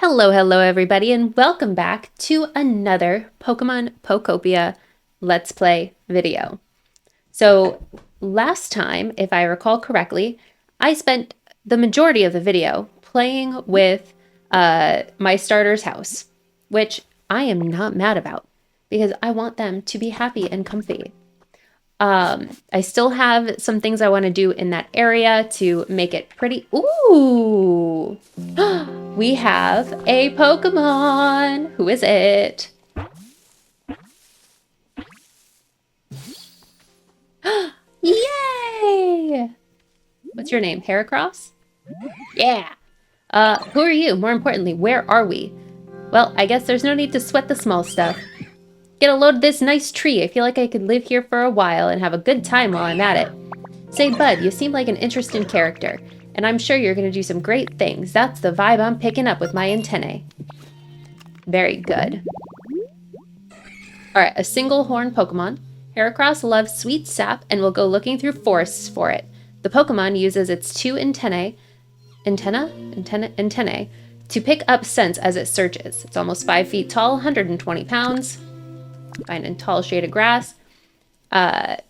Hello everybody, and welcome back to another Pokemon Pokopia Let's Play video. So last time, if I recall correctly, I spent the majority of the video playing with my starter's house, which I am not mad about because I want them to be happy and comfy. I still have some things I want to do in that area to make it pretty. Ooh! We have a Pokemon! Who is it? Yay! What's your name? Heracross? Yeah! Who are you? More importantly, where are we? Well, I guess there's no need to sweat the small stuff. Get a load of this nice tree. I feel like I could live here for a while and have a good time while I'm at it. Say, bud, you seem like an interesting character, and I'm sure you're going to do some great things. That's the vibe I'm picking up with my antennae. Very good. Alright, a single horn Pokemon. Heracross loves sweet sap and will go looking through forests for it. The Pokemon uses its two antennae to pick up scents as it searches. It's almost 5 feet tall, 120 pounds. Find in tall shade of grass.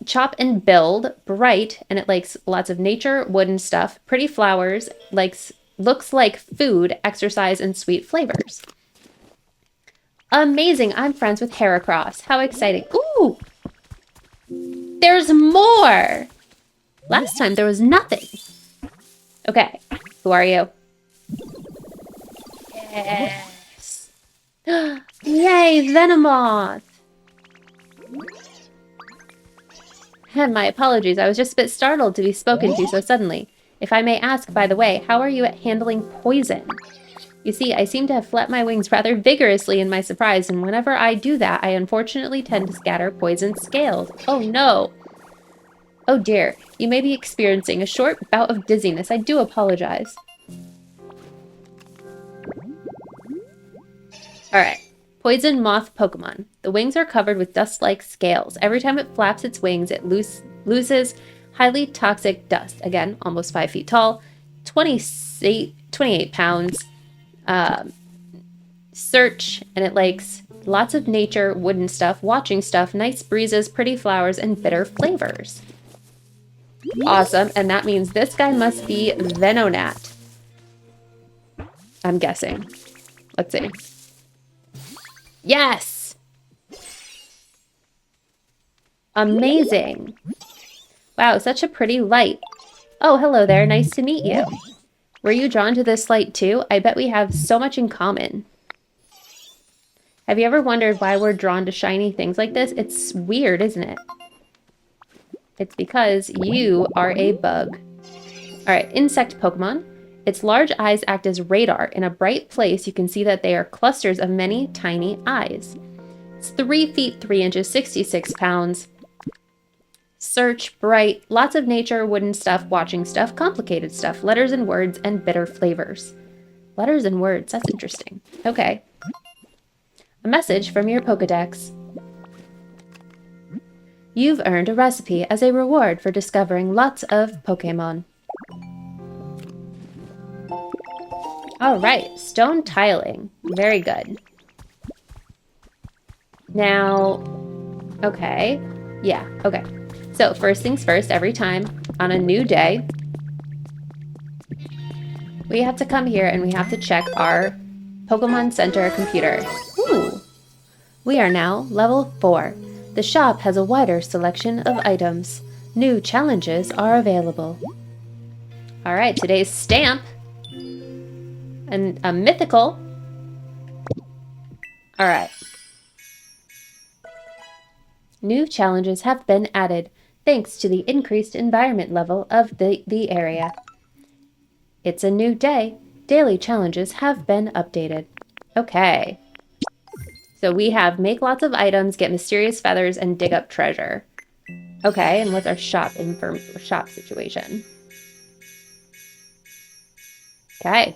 Chop and build, bright, and it likes lots of nature, wooden stuff, pretty flowers, looks like food, exercise, and sweet flavors. Amazing! I'm friends with Heracross. How exciting. Ooh! There's more! Last time there was nothing. Okay, who are you? Yes! Yay, Venomoth! My apologies, I was just a bit startled to be spoken to so suddenly. If I may ask, by the way, how are you at handling poison? You see, I seem to have flapped my wings rather vigorously in my surprise, and whenever I do that, I unfortunately tend to scatter poison scales. Oh no! Oh dear, you may be experiencing a short bout of dizziness. I do apologize. Alright. Poison moth Pokemon. The wings are covered with dust-like scales. Every time it flaps its wings, it loses highly toxic dust. Again, almost 5 feet tall, 28 pounds. Search, and it likes lots of nature, wooden stuff, watching stuff, nice breezes, pretty flowers, and bitter flavors. Awesome, and that means this guy must be Venonat. I'm guessing. Let's see. Yes! Amazing. Wow, such a pretty light. Oh, hello there. Nice to meet you. Were you drawn to this light too? I bet we have so much in common. Have you ever wondered why we're drawn to shiny things like this? It's weird, isn't it? It's because you are a bug. Alright, insect Pokemon. Its large eyes act as radar. In a bright place, you can see that they are clusters of many tiny eyes. It's 3 feet 3 inches, 66 pounds. Search, bright, lots of nature, wooden stuff, watching stuff, complicated stuff, letters and words, and bitter flavors. Letters and words, that's interesting. Okay. A message from your Pokedex. You've earned a recipe as a reward for discovering lots of Pokemon. Alright, stone tiling. Very good. Now, okay. Yeah, okay. So, first things first, every time on a new day, we have to come here and we have to check our Pokemon Center computer. Ooh! We are now level 4. The shop has a wider selection of items. New challenges are available. Alright, today's stamp. And a mythical. Alright. New challenges have been added thanks to the increased environment level of the area. It's a new day. Daily challenges have been updated. Okay. So we have make lots of items, get mysterious feathers, and dig up treasure. Okay, and what's our shop situation? Okay.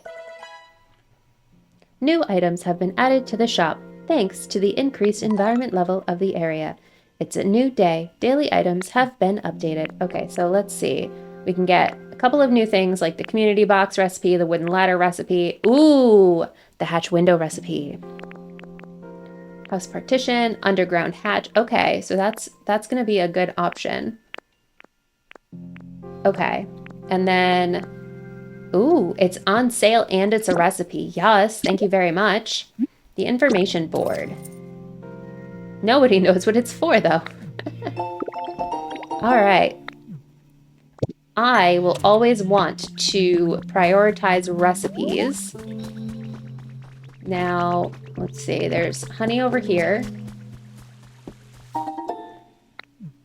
New items have been added to the shop, thanks to the increased environment level of the area. It's a new day. Daily items have been updated. Okay, so let's see. We can get couple of new things like the community box recipe, the wooden ladder recipe. Ooh, the hatch window recipe. House partition, underground hatch. Okay, so that's going to be a good option. Okay, and then, ooh, it's on sale and it's a recipe. Yes, thank you very much. The information board. Nobody knows what it's for, though. All right. I will always want to prioritize recipes. Now, let's see, there's honey over here.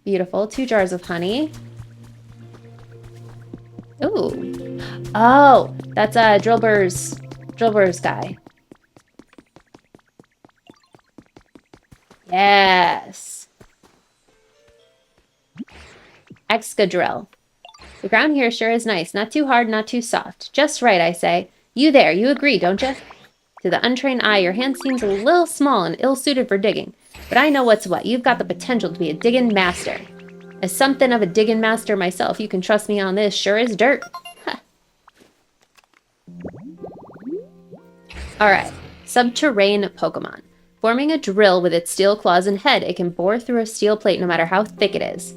Beautiful, 2 jars of honey. Ooh. Oh, that's a Drillbur's guy. Yes. Excadrill. The ground here sure is nice. Not too hard, not too soft. Just right, I say. You there, you agree, don't you? To the untrained eye, your hand seems a little small and ill-suited for digging. But I know what's what. You've got the potential to be a diggin' master. As something of a diggin' master myself, you can trust me on this. Sure as dirt. Huh. Alright. Subterranean Pokemon. Forming a drill with its steel claws and head, it can bore through a steel plate no matter how thick it is.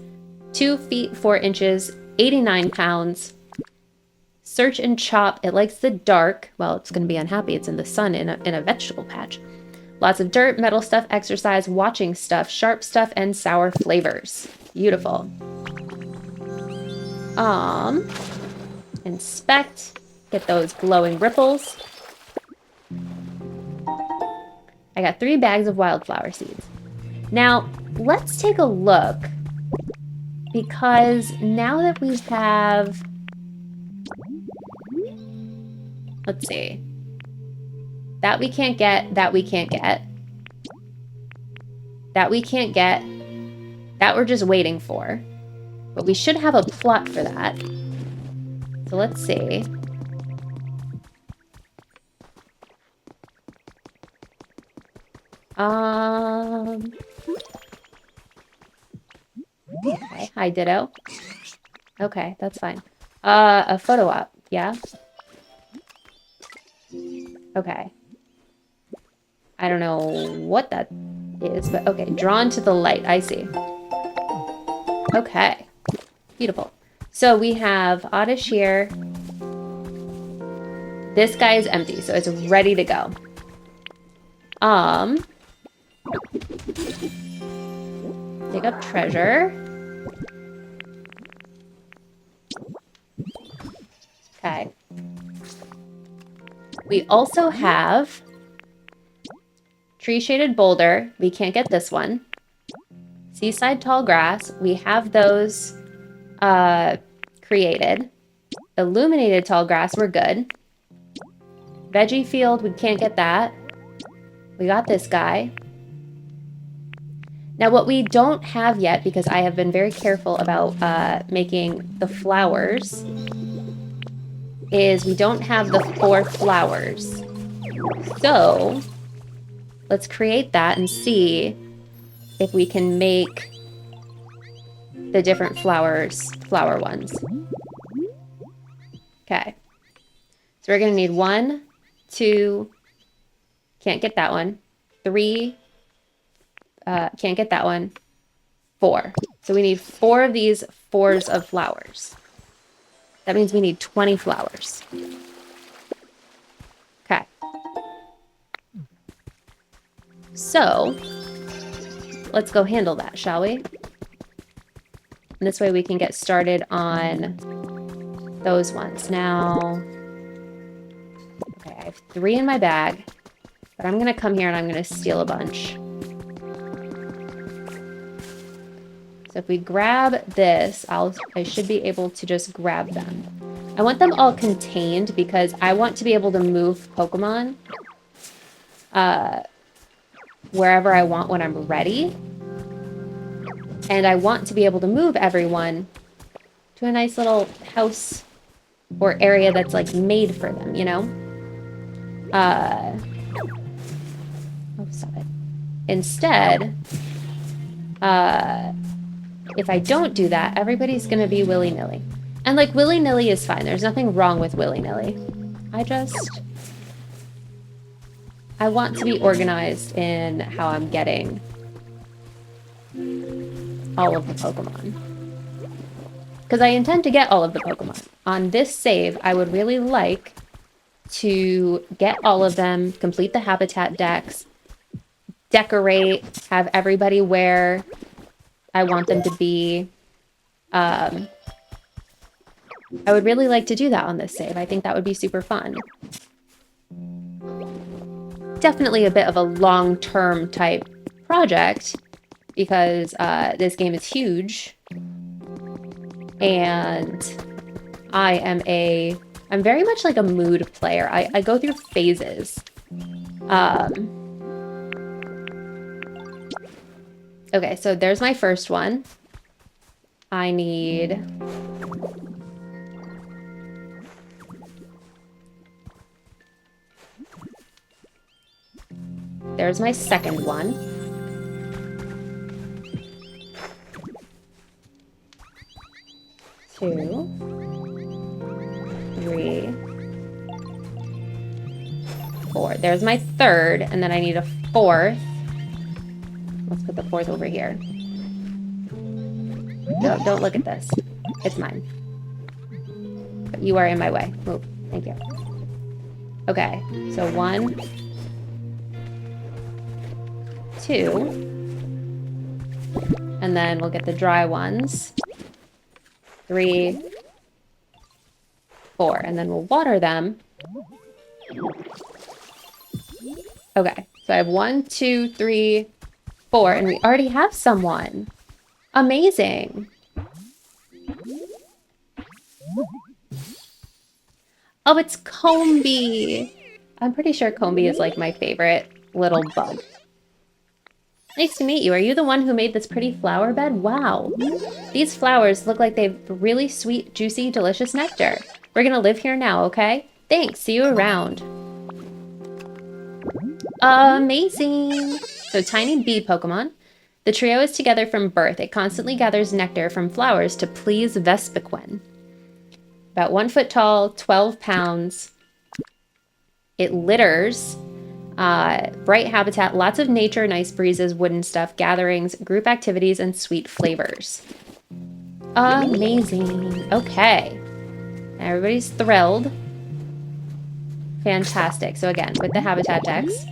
2 feet 4 inches, 89 pounds. Search and chop. It likes the dark. Well, it's going to be unhappy. It's in the sun in a vegetable patch. Lots of dirt, metal stuff, exercise, watching stuff, sharp stuff, and sour flavors. Beautiful. Inspect. Get those glowing ripples. I got 3 bags of wildflower seeds. Now, let's take a look. Because now that we have... Let's see. That we can't get. That we can't get. That we can't get. That we're just waiting for. But we should have a plot for that. So let's see. Okay, hi Ditto. Okay, that's fine. A photo op, yeah? Okay. I don't know what that is, but okay. Drawn to the light, I see. Okay. Beautiful. So we have Oddish here. This guy is empty, so it's ready to go. Dig up treasure. Okay. We also have tree shaded boulder. We can't get this one. Seaside tall grass. We have those created. Illuminated tall grass. We're good. Veggie field. We can't get that. We got this guy. Now what we don't have yet, because I have been very careful about making the flowers, is we don't have the 4 flowers. So let's create that and see if we can make the different flower ones. Okay. So we're going to need 1, 2, can't get that one, 3, can't get that one, 4. So we need 4 of these 4s of flowers. That means we need 20 flowers. Okay. So, let's go handle that, shall we? And this way we can get started on those ones. Now, okay, I have 3 in my bag, but I'm going to come here and I'm going to steal a bunch. So if we grab this, I should be able to just grab them. I want them all contained because I want to be able to move Pokemon wherever I want when I'm ready. And I want to be able to move everyone to a nice little house or area that's like made for them, you know? Oh, stop it. Instead, if I don't do that, everybody's going to be willy-nilly. And like willy-nilly is fine. There's nothing wrong with willy-nilly. I want to be organized in how I'm getting all of the Pokemon. Because I intend to get all of the Pokemon. On this save, I would really like to get all of them, complete the habitat decks, decorate, have everybody where I want them to be. I would really like to do that on this save. I think that would be super fun. Definitely a bit of a long-term type project because this game is huge. And I'm very much like a mood player. I go through phases. Okay, so there's my first one. I need... There's my second one. Two. Three. Four. There's my third, and then I need a fourth. Let's put the fourth over here. No, don't look at this. It's mine. But you are in my way. Move. Thank you. Okay, so 1, 2, and then we'll get the dry ones. 3, 4, and then we'll water them. Okay, so I have 1, 2, 3, 4, and we already have someone. Amazing. Oh, it's Combi. I'm pretty sure Combi is like my favorite little bug. Nice to meet you. Are you the one who made this pretty flower bed? Wow. These flowers look like they've really sweet, juicy, delicious nectar. We're gonna live here now, okay? Thanks. See you around. Amazing. So tiny bee Pokemon. The trio is together from birth. It constantly gathers nectar from flowers to please Vespiquen. About 1 foot tall, 12 pounds. It litters. Bright habitat, lots of nature, nice breezes, wooden stuff, gatherings, group activities, and sweet flavors. Amazing. Okay. Everybody's thrilled. Fantastic. So again, with the habitat decks,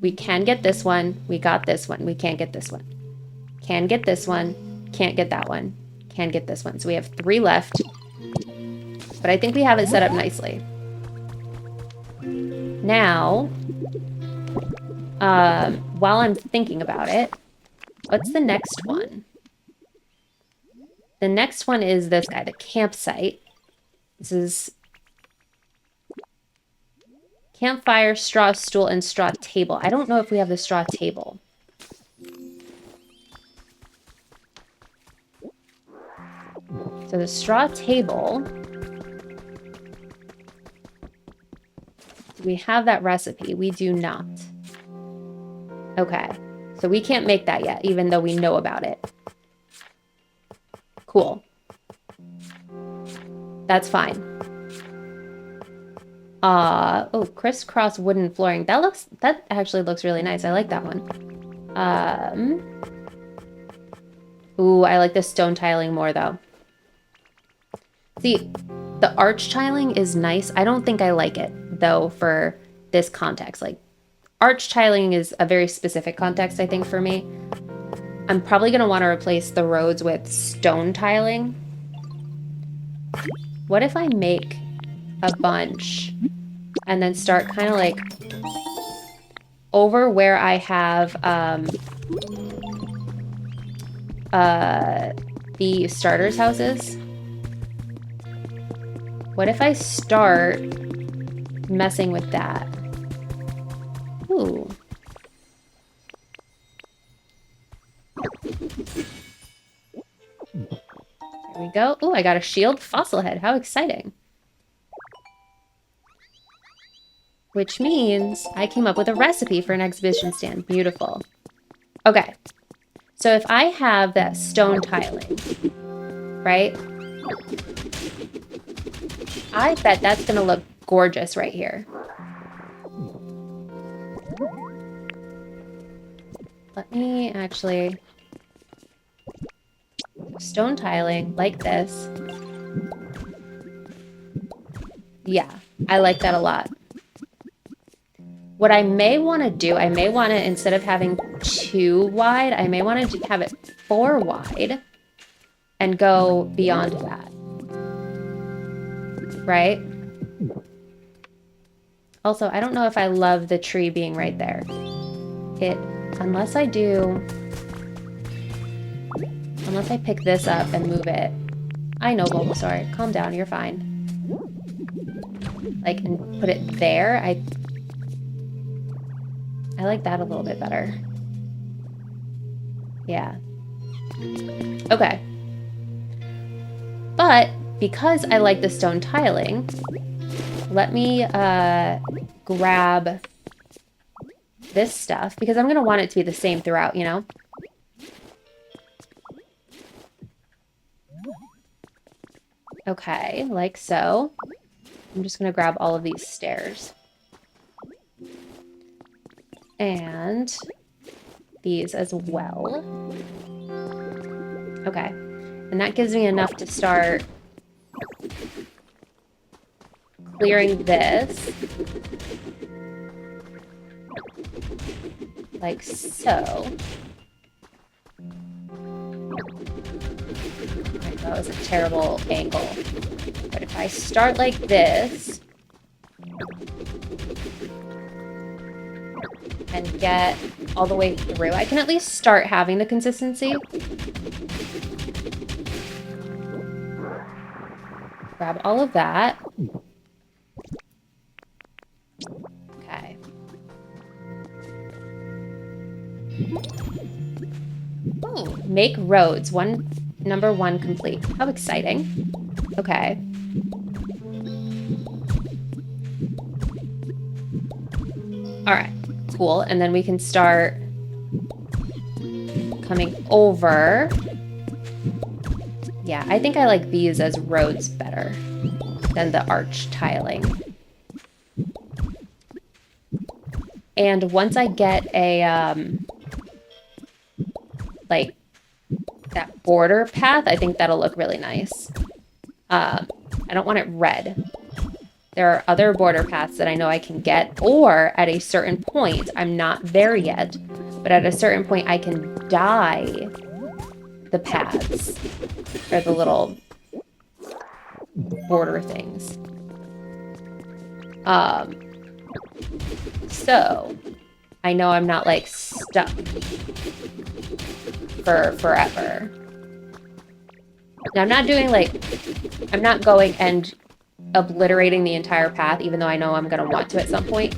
we can get this one. We got this one. We can't get this one. Can get this one. Can't get that one. Can get this one. So we have 3 left. But I think we have it set up nicely. Now, while I'm thinking about it, what's the next one? The next one is this guy, the campsite. This is campfire, straw stool, and straw table. I don't know if we have the straw table. So the straw table... We have that recipe. We do not. Okay. So we can't make that yet, even though we know about it. Cool. That's fine. Oh, crisscross wooden flooring. That actually looks really nice. I like that one. Ooh, I like the stone tiling more though. See, the arch tiling is nice. I don't think I like it though for this context. Like, arch tiling is a very specific context, I think, for me. I'm probably going to want to replace the roads with stone tiling. What if I make a bunch and then start kind of like over where I have the starters' houses? What if I start messing with that? Ooh. There we go. Ooh, I got a shield fossil head. How exciting. Which means I came up with a recipe for an exhibition stand. Beautiful. Okay. So if I have that stone tiling, right? I bet that's going to look gorgeous right here. Let me actually... Stone tiling like this. Yeah, I like that a lot. What I may want to do, I may want to, instead of having 2 wide, I may want to have it 4 wide and go beyond that. Right? Also, I don't know if I love the tree being right there. Unless I pick this up and move it. I know, Bulbasaur, calm down, you're fine. Like, and put it there, I like that a little bit better. Yeah. Okay. But because I like the stone tiling, let me grab this stuff because I'm going to want it to be the same throughout, you know? Okay, like so. I'm just going to grab all of these stairs. And these as well. Okay. And that gives me enough to start clearing this. Like so. That was a terrible angle. But if I start like this and get all the way through, I can at least start having the consistency. Grab all of that. Okay. Oh, make roads. Number 1 complete. How exciting. Okay. All right, cool. And then we can start coming over. Yeah, I think I like these as roads better than the arch tiling. And once I get a, like, that border path, I think that'll look really nice. I don't want it red. There are other border paths that I know I can get, or at a certain point, I'm not there yet, but at a certain point I can dye the paths, or the little border things. So I know I'm not like stuck for forever. Now I'm not doing like, I'm not going and obliterating the entire path, even though I know I'm going to want to at some point,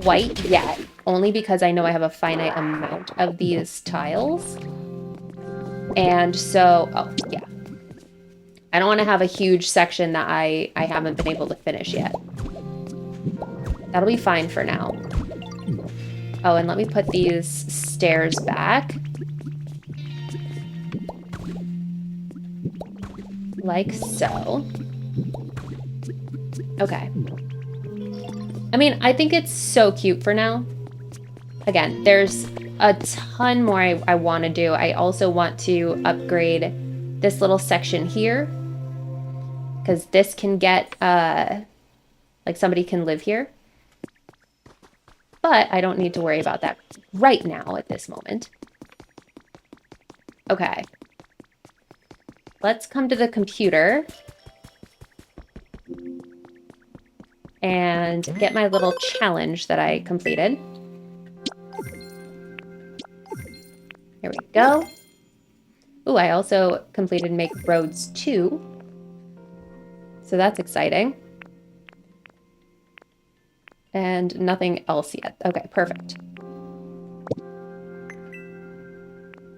quite yet, only because I know I have a finite amount of these tiles. And so, oh, yeah. I don't want to have a huge section that I haven't been able to finish yet. That'll be fine for now. Oh, and let me put these stairs back. Like so. Okay. I mean, I think it's so cute for now. Again, there's a ton more I want to do. I also want to upgrade this little section here, because this can get, like somebody can live here. But I don't need to worry about that right now at this moment. Okay. Let's come to the computer and get my little challenge that I completed. Here we go. Ooh, I also completed Make Roads 2. So that's exciting. And nothing else yet. Okay, perfect.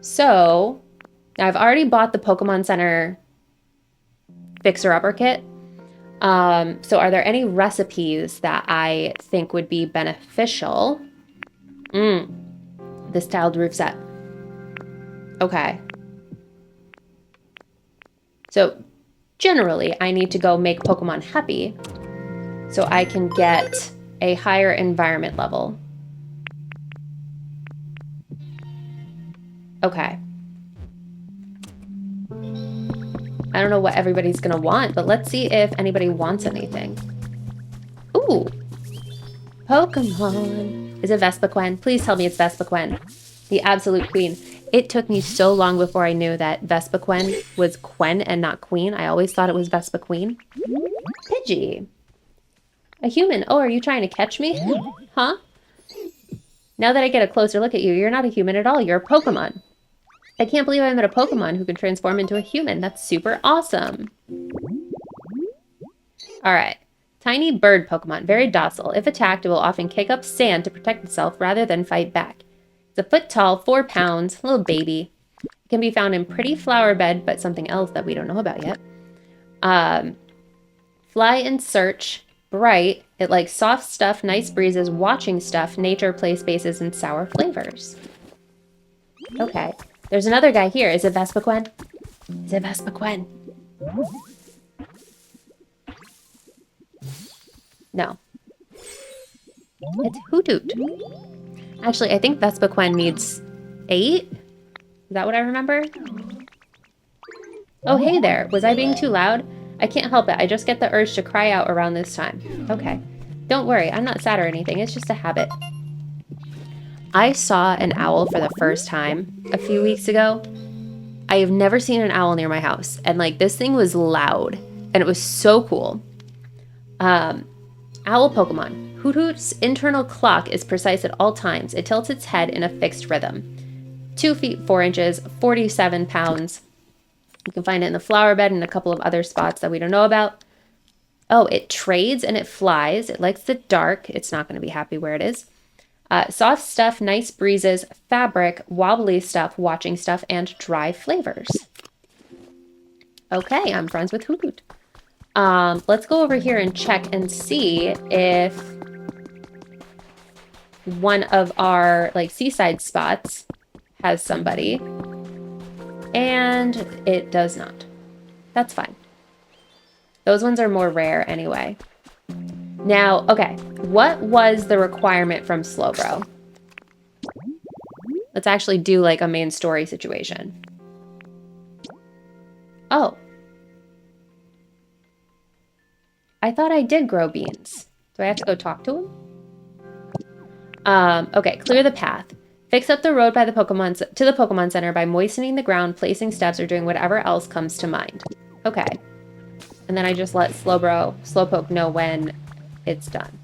So, now I've already bought the Pokemon Center fixer-upper kit. So are there any recipes that I think would be beneficial? This tiled roof set. Okay. So generally, I need to go make Pokemon happy so I can get a higher environment level. Okay. I don't know what everybody's gonna want, but let's see if anybody wants anything. Ooh. Pokemon. Is it Vespiquen? Please tell me it's Vespiquen. The absolute queen. It took me so long before I knew that Vespiquen was Quen and not Queen. I always thought it was Vespiquen. Pidgey. A human. Oh, are you trying to catch me? Huh? Now that I get a closer look at you, you're not a human at all. You're a Pokemon. I can't believe I met a Pokemon who can transform into a human. That's super awesome. All right. Tiny bird Pokemon. Very docile. If attacked, it will often kick up sand to protect itself rather than fight back. It's a foot tall, 4 pounds, little baby. It can be found in pretty flower bed, but something else that we don't know about yet. Fly and search. Bright. It likes soft stuff, nice breezes, watching stuff, nature, play spaces, and sour flavors. Okay. There's another guy here. Is it Vespiquen? Is it Vespiquen? No. It's Hoothoot. Actually, I think Vespiquen needs 8. Is that what I remember? Oh, hey there. Was I being too loud? I can't help it. I just get the urge to cry out around this time. Okay. Don't worry. I'm not sad or anything. It's just a habit. I saw an owl for the first time a few weeks ago. I have never seen an owl near my house. And like this thing was loud and it was so cool. Owl Pokemon. Hoothoot's internal clock is precise at all times. It tilts its head in a fixed rhythm. 2 feet 4 inches, 47 pounds. You can find it in the flower bed and a couple of other spots that we don't know about. Oh, it trades and it flies. It likes the dark. It's not going to be happy where it is. Soft stuff, nice breezes, fabric, wobbly stuff, watching stuff, and dry flavors. Okay, I'm friends with Hoothoot. Let's go over here and check and see if one of our like seaside spots has somebody. And it does not. That's fine. Those ones are more rare anyway. Now, okay, what was the requirement from Slowbro? Let's actually do like a main story situation. Oh. I thought I did grow beans. Do I have to go talk to him? Okay, clear the path. Fix up the road by the Pokemon Center by moistening the ground, placing steps, or doing whatever else comes to mind. Okay. And then I just let Slowpoke know when it's done.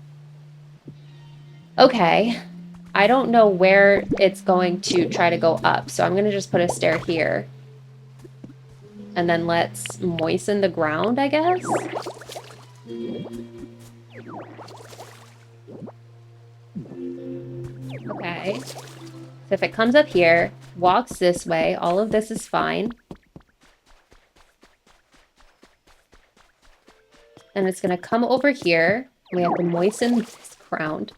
Okay. I don't know where it's going to try to go up, so I'm going to just put a stair here. And then let's moisten the ground, I guess? Okay. So if it comes up here, walks this way, all of this is fine. And it's going to come over here. We have to moisten this ground.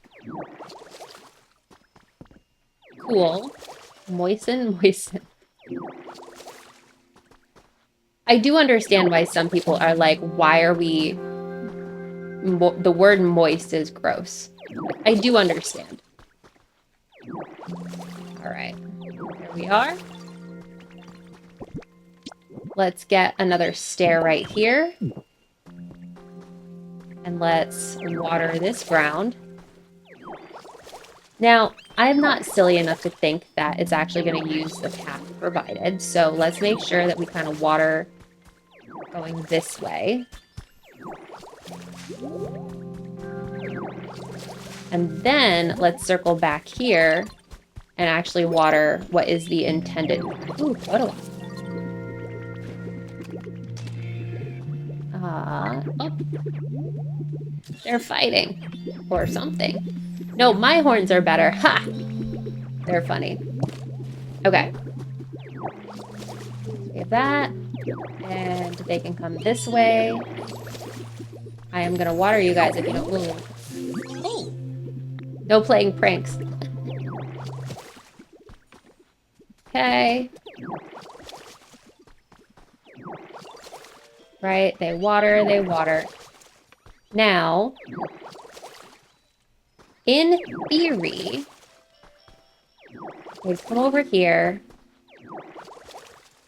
Cool. Moisten. I do understand why some people are like, why are we... the word moist is gross. I do understand. All right. Here we are. Let's get another stair right here. And let's water this ground. Now, I'm not silly enough to think that it's actually going to use the path provided. So let's make sure that we kind of water going this way. And then let's circle back here and actually water what is the intended... Ooh, photo. Oh. They're fighting. Or something. No, my horns are better. Ha! They're funny. Okay. We have that. And they can come this way. I am going to water you guys if you don't move. No playing pranks. Okay. Right? They water, they water. Now, in theory, they'd come over here,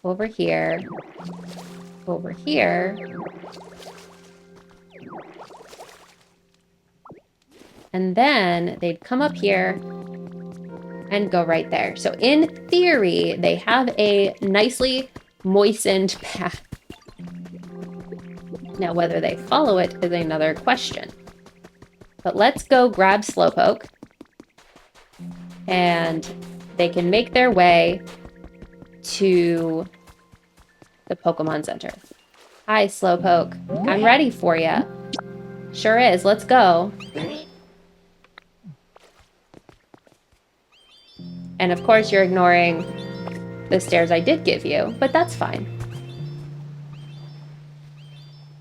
over here, over here, and then they'd come up here and go right there. So in theory, they have a nicely moistened path. Now, whether they follow it is another question. But let's go grab Slowpoke, and they can make their way to the Pokemon Center. Hi, Slowpoke. I'm ready for you. Sure is. Let's go. And of course, you're ignoring the stairs I did give you, but that's fine.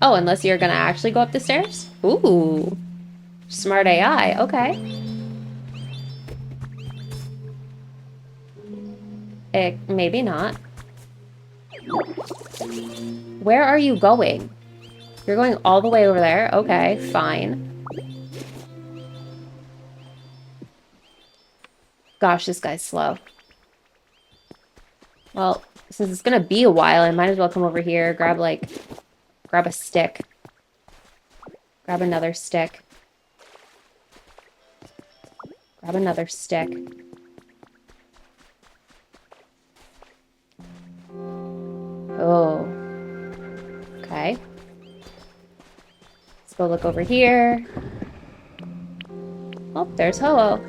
Oh, unless you're gonna actually go up the stairs? Ooh. Smart AI. Okay. Maybe not. Where are you going? You're going all the way over there? Okay, fine. Gosh, this guy's slow. Well, since it's gonna be a while, I might as well come over here, grab a stick. Grab another stick. Grab another stick. Oh. Okay. Let's go look over here. Oh, there's Ho-Oh.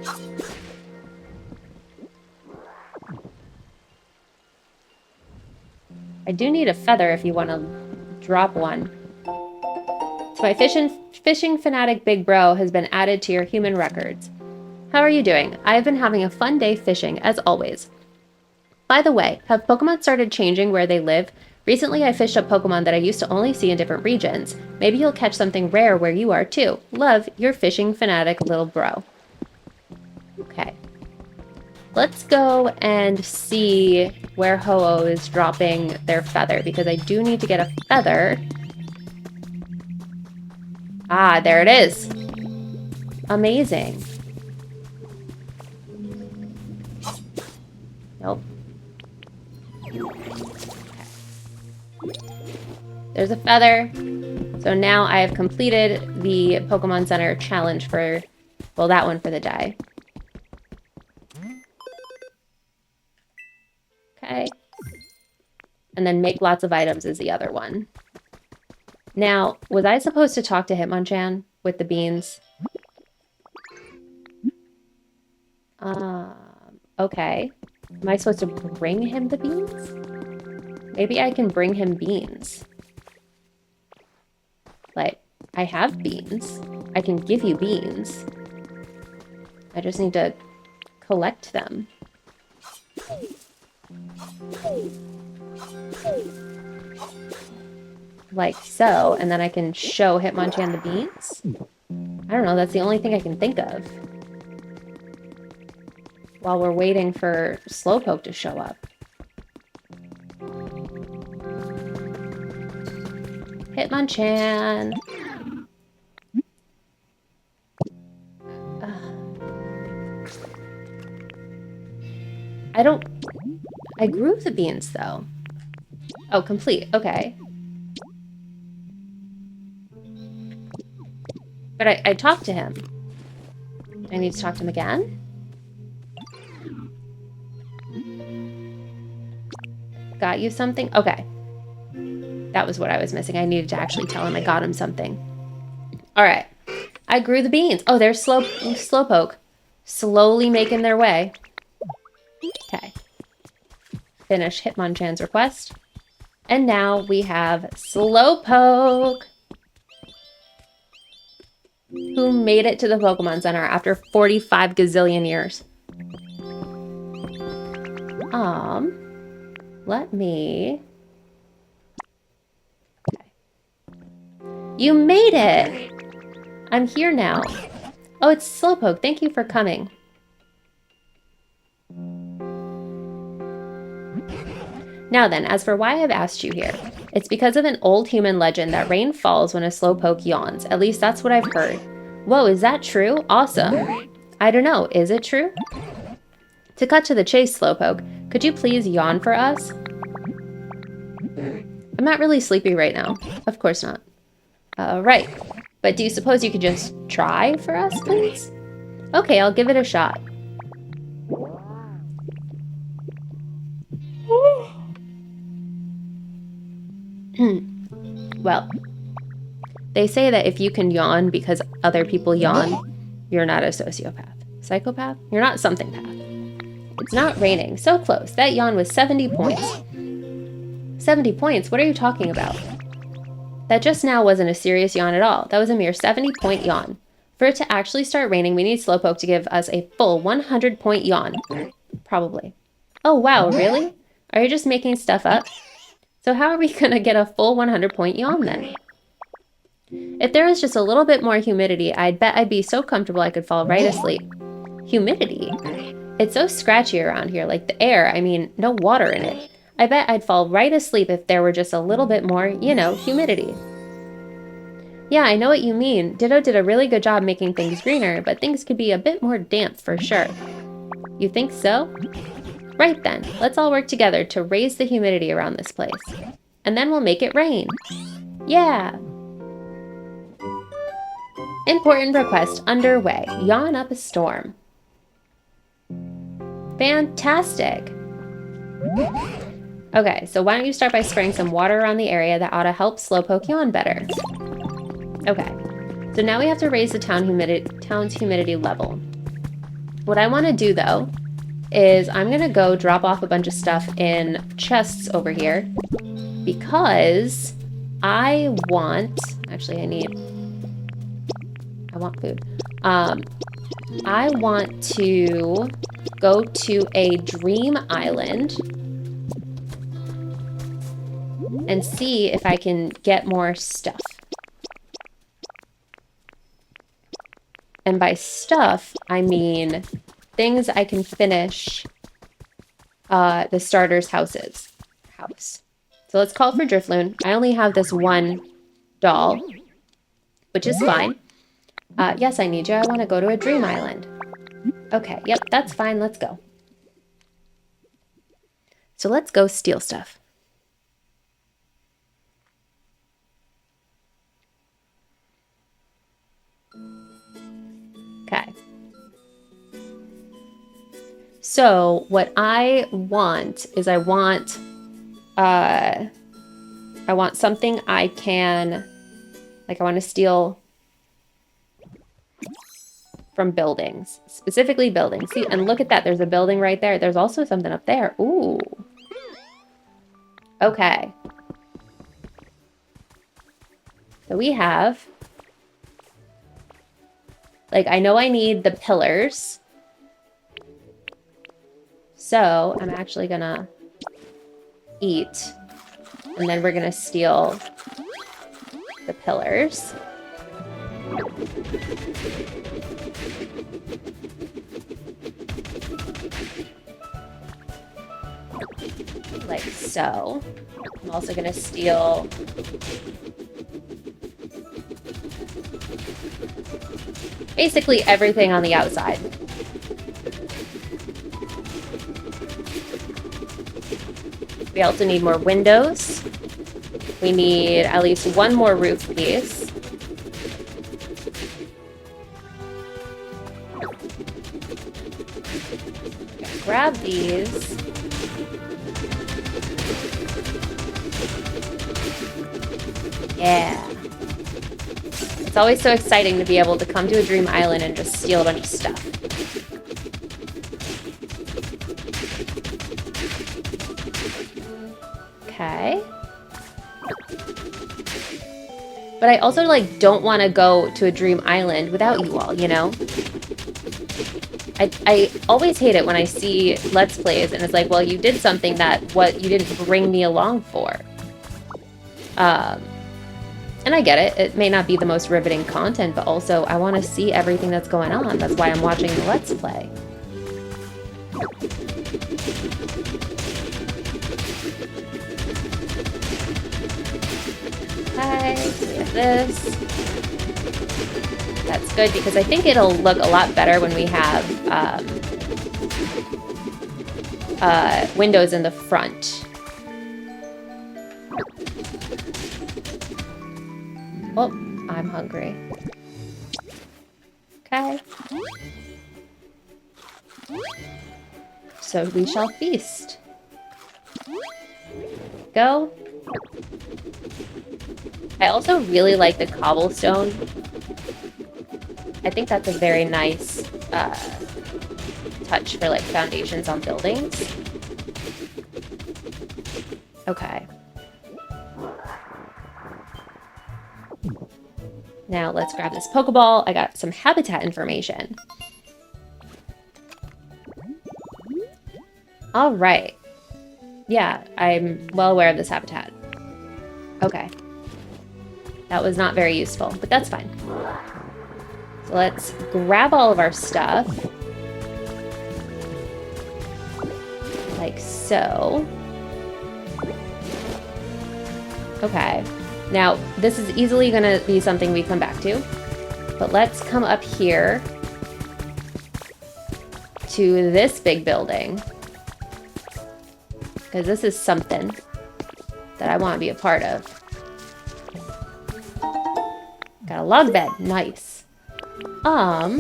I do need a feather if you want to drop one. So my fishing fanatic big bro has been added to your human records. How are you doing? I've been having a fun day fishing, as always. By the way, have Pokemon started changing where they live? Recently I fished a Pokemon that I used to only see in different regions. Maybe you'll catch something rare where you are too. Love, your fishing fanatic little bro. Okay. Let's go and see where Ho-Oh is dropping their feather, because I do need to get a feather. Ah, there it is. Amazing. Nope. There's a feather. So now I have completed the Pokemon Center challenge for, well, that one for the day. Okay. And then make lots of items is the other one. Now, was I supposed to talk to Hitmonchan with the beans? Okay. Am I supposed to bring him the beans? Maybe I can bring him beans. Like, I have beans. I can give you beans. I just need to collect them. Like so, and then I can show Hitmonchan the beans? I don't know, that's the only thing I can think of. While we're waiting for Slowpoke to show up. Hitmonchan! I grew the beans, though. Oh, complete. Okay. But I talked to him. I need to talk to him again? Got you something? Okay. That was what I was missing. I needed to actually tell him I got him something. All right. I grew the beans. Oh, there's Slowpoke. Slowly making their way. Okay. Finish Hitmonchan's request. And now we have Slowpoke, who made it to the Pokemon Center after 45 gazillion years. Let me... Okay. You made it! I'm here now. Oh, it's Slowpoke. Thank you for coming. Now then, as for why I've asked you here, it's because of an old human legend that rain falls when a slowpoke yawns. At least that's what I've heard. Whoa, is that true? Awesome. I don't know, is it true? To cut to the chase, Slowpoke, could you please yawn for us? I'm not really sleepy right now. Of course not. Right. But do you suppose you could just try for us, please? Okay, I'll give it a shot. Well, they say that if you can yawn because other people yawn, you're not a sociopath. Psychopath? You're not something path. It's not raining. So close. That yawn was 70 points. 70 points? What are you talking about? That just now wasn't a serious yawn at all. That was a mere 70-point yawn. For it to actually start raining, we need Slowpoke to give us a full 100-point yawn. Probably. Oh, wow, really? Are you just making stuff up? So how are we going to get a full 100-point yawn then? If there was just a little bit more humidity, I'd bet I'd be so comfortable I could fall right asleep. Humidity? It's so scratchy around here, like the air, I mean, no water in it. I bet I'd fall right asleep if there were just a little bit more, you know, humidity. Yeah, I know what you mean. Ditto did a really good job making things greener, but things could be a bit more damp for sure. You think so? Right then, let's all work together to raise the humidity around this place. And then we'll make it rain. Yeah! Important request underway. Yawn up a storm. Fantastic! Okay, so why don't you start by spraying some water around the area that ought to help Slowpoke yawn better. Okay, so now we have to raise the town's humidity level. What I want to do, though, is I'm going to go drop off a bunch of stuff in chests over here because I want... Actually, I want food. I want to go to a dream island and see if I can get more stuff. And by stuff, I mean things I can finish the starter's house. So let's call for Drifloon. I only have this one doll, which is fine. Yes, I need you. I want to go to a dream island. Okay, yep, that's fine. Let's go. So let's go steal stuff. Okay. So what I want is I want something I can, like I want to steal from buildings, specifically buildings. See, and look at that. There's a building right there. There's also something up there. Ooh. Okay. So we have, like, I know I need the pillars. So I'm actually gonna eat, and then we're gonna steal the pillars. Like so. I'm also gonna steal basically everything on the outside. We also need more windows. We need at least one more roof piece. Grab these. Yeah. It's always so exciting to be able to come to a dream island and just steal a bunch of stuff. Okay. But I also, like, don't want to go to a dream island without you all, you know? I always hate it when I see Let's Plays and it's like, well, you did something that you didn't bring me along for. And I get it. It may not be the most riveting content, but also I want to see everything that's going on. That's why I'm watching the Let's Play. Okay, so we have this. That's good because I think it'll look a lot better when we have windows in the front. Oh, I'm hungry. Okay. So we shall feast. Go. I also really like the cobblestone. I think that's a very nice touch for like foundations on buildings. Okay. Now let's grab this Pokeball. I got some habitat information. All right. Yeah, I'm well aware of this habitat. Okay. That was not very useful, but that's fine. So let's grab all of our stuff. Like so. Okay. Now, this is easily going to be something we come back to. But let's come up here to this big building. Because this is something that I want to be a part of. Got a log bed. Nice. I'm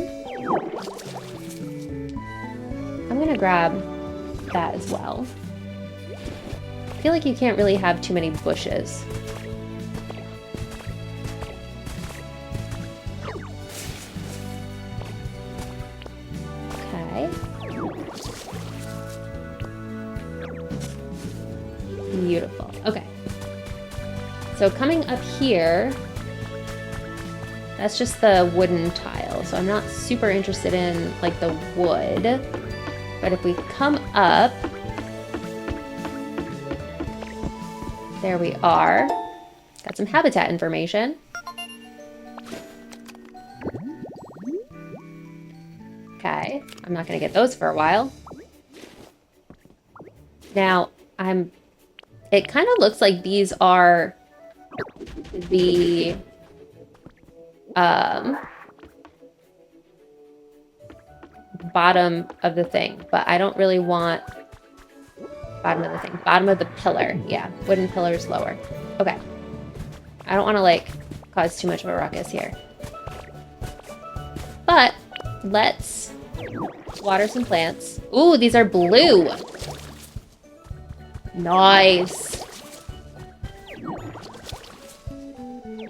going to grab that as well. I feel like you can't really have too many bushes. Okay. Beautiful. Okay. So coming up here, that's just the wooden tile. So I'm not super interested in like the wood. But if we come up, there we are. Got some habitat information. Okay, I'm not gonna get those for a while. Now, it kind of looks like these are the bottom of the thing, but I don't really want bottom of the thing. Bottom of the pillar. Yeah, wooden pillars lower. Okay. I don't want to like cause too much of a ruckus here. But let's water some plants. Ooh, these are blue. Nice.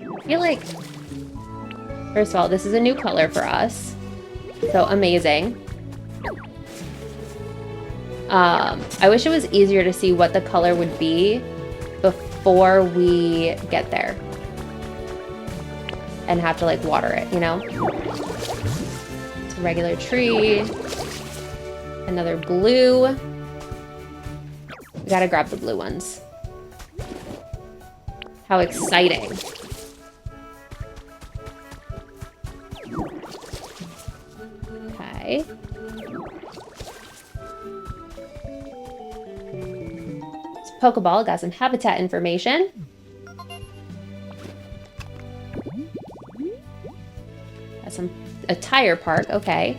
I feel like, first of all, this is a new color for us. So amazing. I wish it was easier to see what the color would be before we get there. And have to like water it, you know? It's a regular tree. Another blue. We gotta grab the blue ones. How exciting. Okay. It's a Pokeball, got some habitat information. Got a tire park, okay.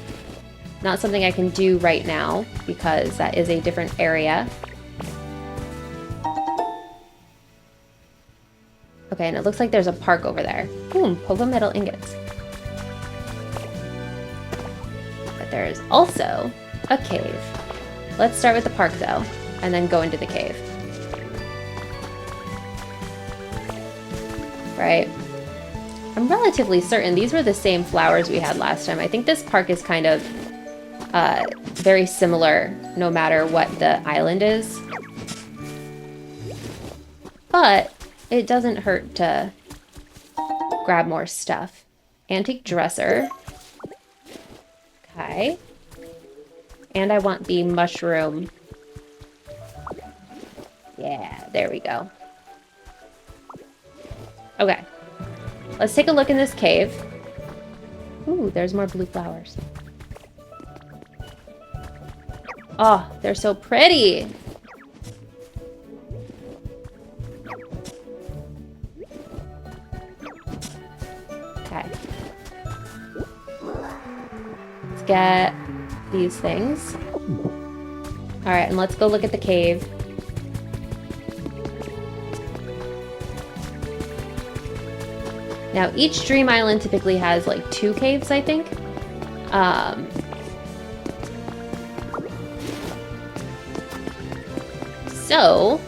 Not something I can do right now because that is a different area. Okay, and it looks like there's a park over there. Boom, Pogo metal ingots. But there is also a cave. Let's start with the park though, and then go into the cave. Right? I'm relatively certain these were the same flowers we had last time. I think this park is kind of very similar no matter what the island is. But it doesn't hurt to grab more stuff. Antique dresser. Okay. And I want the mushroom. Yeah, there we go. Okay. Let's take a look in this cave. Ooh, there's more blue flowers. Oh, they're so pretty. get these things. All right, and let's go look at the cave. Now, each Dream Island typically has like 2 caves, I think. So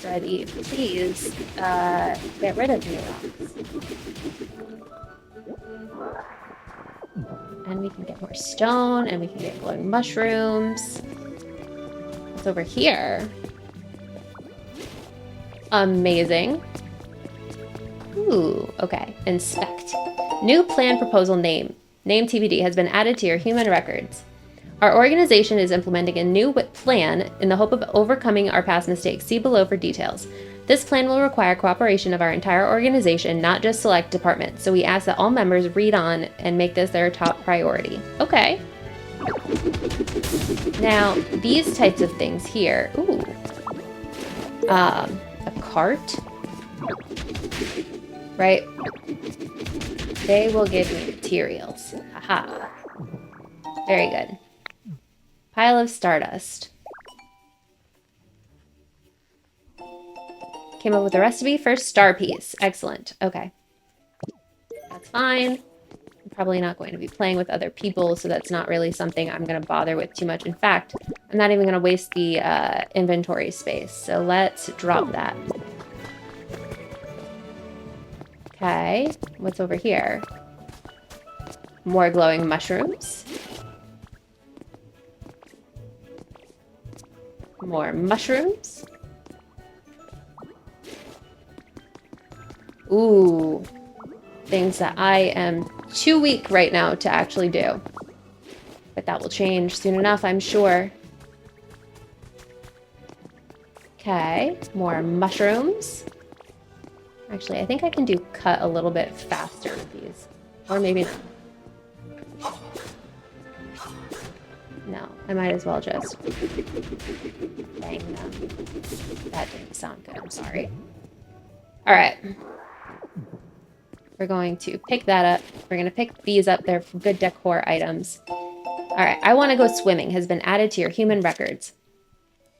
ready, please get rid of me rocks. And we can get more stone, and we can get glowing mushrooms. What's over here? Amazing. Ooh, okay. Inspect. New plan proposal name. Name TBD has been added to your human records. Our organization is implementing a new plan in the hope of overcoming our past mistakes. See below for details. This plan will require cooperation of our entire organization, not just select departments. So we ask that all members read on and make this their top priority. Okay. Now, these types of things here. Ooh. A cart. Right? They will give me materials. Haha. Very good. Pile of stardust. Came up with a recipe for star piece. Excellent. Okay. That's fine. I'm probably not going to be playing with other people, so that's not really something I'm going to bother with too much. In fact, I'm not even going to waste the inventory space. So let's drop that. Okay. What's over here? More glowing mushrooms. More mushrooms. Ooh. Things that I am too weak right now to actually do. But that will change soon enough, I'm sure. Okay. More mushrooms. Actually, I think I can do cut a little bit faster with these. Or maybe not. No, I might as well just bang them. That didn't sound good, I'm sorry. Alright. We're going to pick that up. We're going to pick these up. They're good decor items. Alright, I want to go swimming has been added to your human records.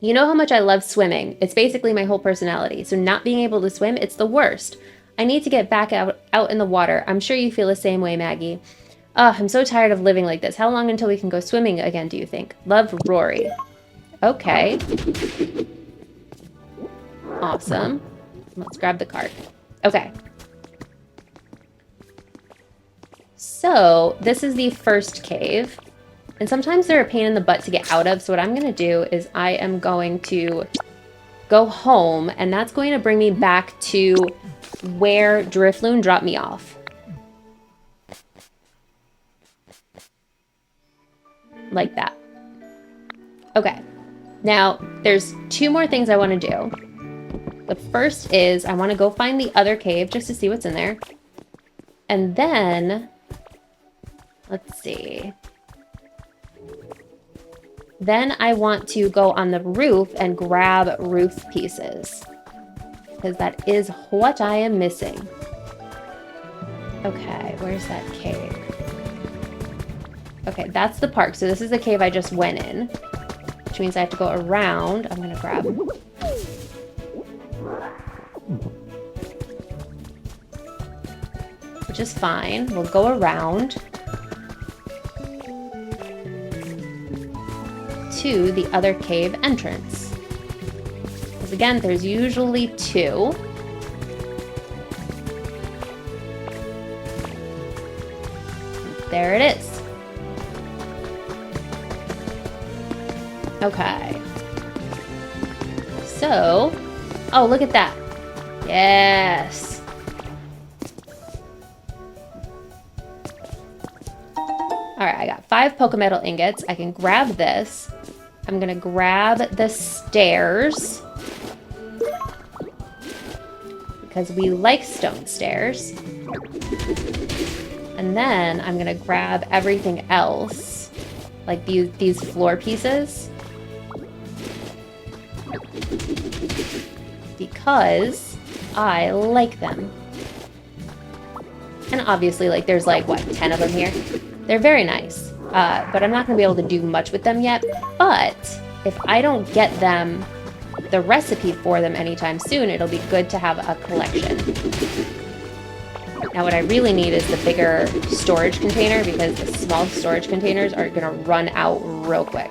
You know how much I love swimming. It's basically my whole personality. So not being able to swim, it's the worst. I need to get back out in the water. I'm sure you feel the same way, Maggie. I'm so tired of living like this. How long until we can go swimming again, do you think? Love, Rory. Okay. Awesome. Let's grab the card. Okay. So, this is the first cave. And sometimes they're a pain in the butt to get out of. So what I'm going to do is I am going to go home. And that's going to bring me back to where Drifloon dropped me off. Like that. Okay. Now, there's 2 more things I want to do. The first is I want to go find the other cave just to see what's in there. And then, let's see. Then I want to go on the roof and grab roof pieces. Because that is what I am missing. Okay, where's that cave? Okay, that's the park. So this is the cave I just went in. Which means I have to go around. I'm going to grab them. Which is fine. We'll go around to the other cave entrance. Because again, there's usually 2. There it is. Okay. So, oh, look at that. Yes. All right, I got 5 Pokemetal ingots. I can grab this. I'm gonna grab the stairs because we like stone stairs. And then I'm gonna grab everything else, like these floor pieces. because I like them. And obviously, like, there's like, what, 10 of them here? They're very nice, but I'm not going to be able to do much with them yet. But if I don't get them, the recipe for them anytime soon, it'll be good to have a collection. Now what I really need is the bigger storage container, because the small storage containers are going to run out real quick.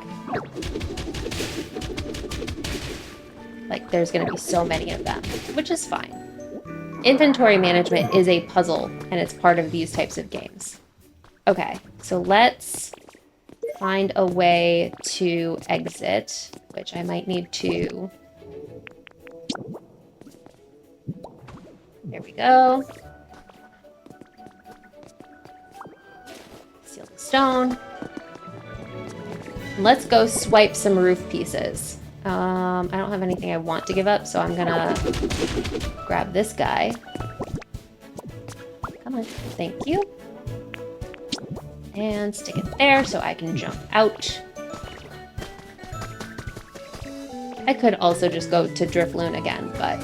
Like, there's going to be so many of them, which is fine. Inventory management is a puzzle, and it's part of these types of games. Okay, so let's find a way to exit, which I might need to... There we go. Seal the stone. Let's go swipe some roof pieces. I don't have anything I want to give up, so I'm gonna grab this guy. Come on, thank you. And stick it there so I can jump out. I could also just go to Drifloon again, but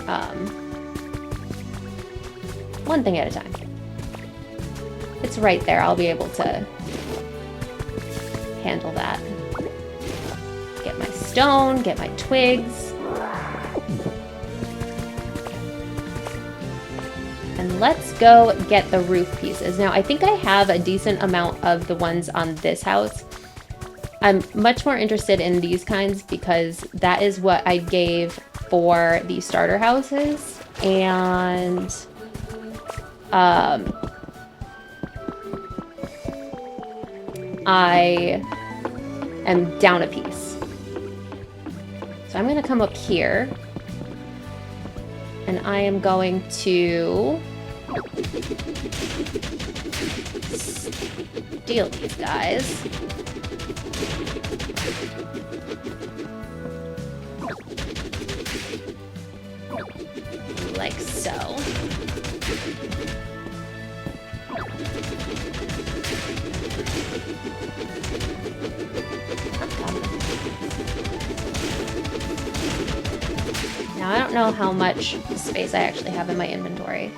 one thing at a time. It's right there. I'll be able to handle that. Get my stone, get my twigs. And let's go get the roof pieces. Now, I think I have a decent amount of the ones on this house. I'm much more interested in these kinds because that is what I gave for the starter houses. And I am down a piece. So I'm going to come up here. And I am going to steal these guys. Like so. Now, I don't know how much space I actually have in my inventory.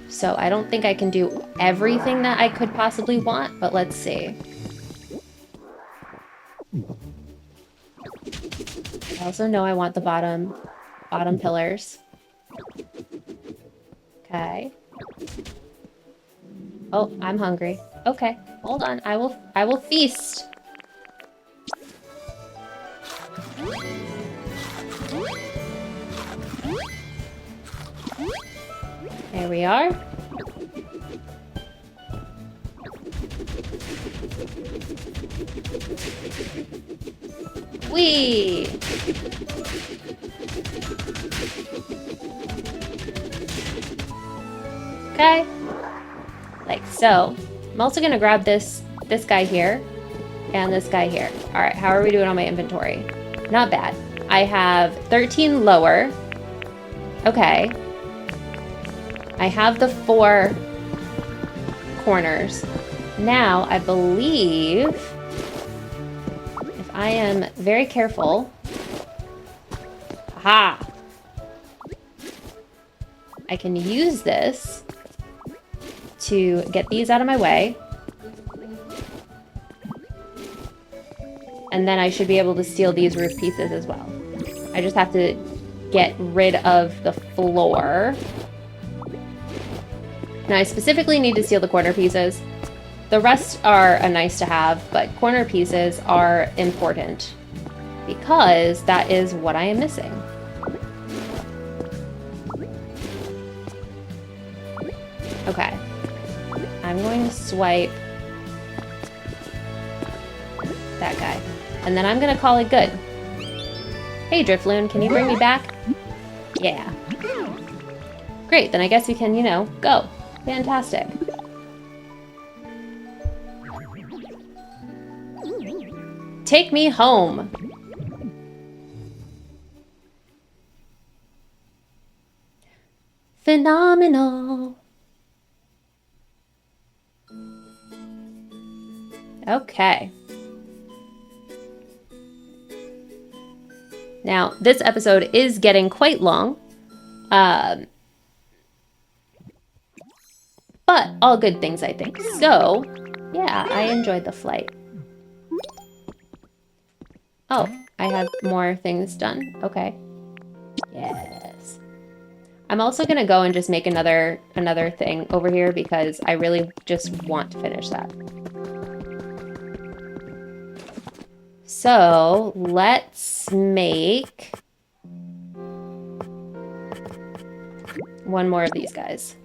So I don't think I can do everything that I could possibly want, but let's see. I also know I want the bottom pillars. Okay. Oh, I'm hungry. Okay, hold on. I will feast. There we are. Whee! Okay. Like so. I'm also gonna grab this guy here and this guy here. All right, how are we doing on my inventory? Not bad. I have 13 lower. Okay. I have the 4 corners. Now, I believe if I am very careful, aha, I can use this to get these out of my way. And then I should be able to steal these roof pieces as well. I just have to get rid of the floor. Now, I specifically need to steal the corner pieces. The rest are a nice to have, but corner pieces are important because that is what I am missing. Okay. I'm going to swipe that guy. And then I'm going to call it good. Hey, Drifloon, can you bring me back? Yeah. Great, then I guess we can, you know, go. Fantastic. Take me home. Phenomenal. Okay. Now, this episode is getting quite long. But all good things, I think. So, yeah, I enjoyed the flight. Oh, I have more things done. Okay. Yes. I'm also going to go and just make another thing over here because I really just want to finish that. So, let's make one more of these guys.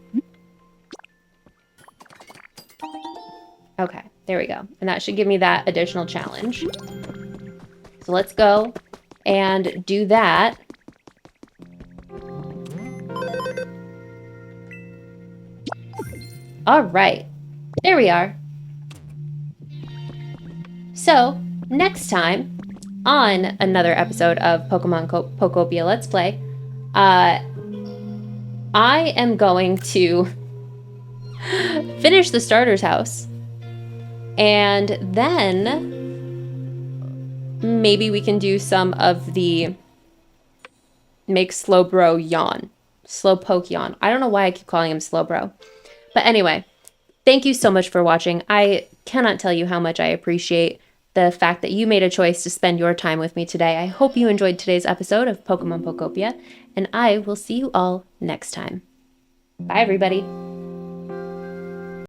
Okay, there we go. And that should give me that additional challenge. So let's go and do that. All right, there we are. So next time on another episode of Pokemon Pokopia Let's Play, I am going to finish the starter's house. And then maybe we can do some of the make Slowbro yawn. Slowpoke yawn. I don't know why I keep calling him Slowbro. But anyway, thank you so much for watching. I cannot tell you how much I appreciate the fact that you made a choice to spend your time with me today. I hope you enjoyed today's episode of Pokemon Pokopia, and I will see you all next time. Bye, everybody.